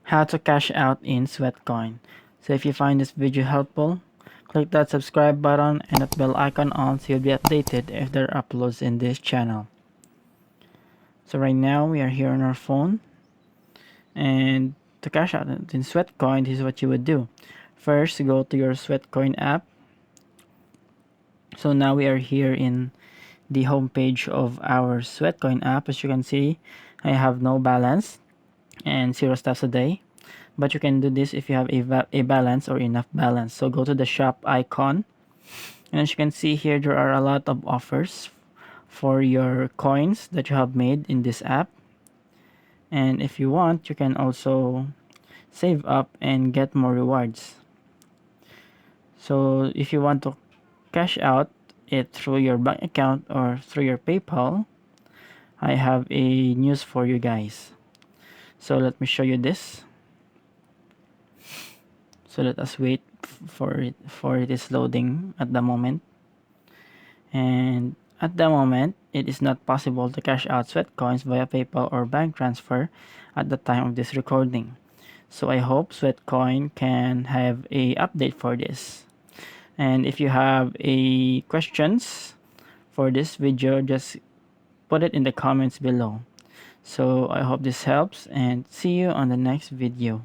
how to cash out in Sweatcoin. So if you find this video helpful, click that subscribe button and that bell icon on so you'll be updated if there are uploads in this channel. So right now we are here on our phone, and to cash out in Sweatcoin, this is what you would do. First, go to your Sweatcoin app. So now we are here in the home page of our Sweatcoin app. As you can see, I have no balance and 0 steps a day. But you can do this if you have a balance or enough balance. So go to the shop icon, and as you can see here, there are a lot of offers for your coins that you have made in this app. And if you want, you can also save up and get more rewards. So if you want to cash out it through your bank account or through your PayPal, I have a news for you guys. So let me show you this. So let us wait for it is loading at the moment. And at the moment, it is not possible to cash out Sweatcoins via PayPal or bank transfer at the time of this recording. So I hope Sweatcoin can have a update for this. And if you have a questions for this video, just put it in the comments below. So I hope this helps, and see you on the next video.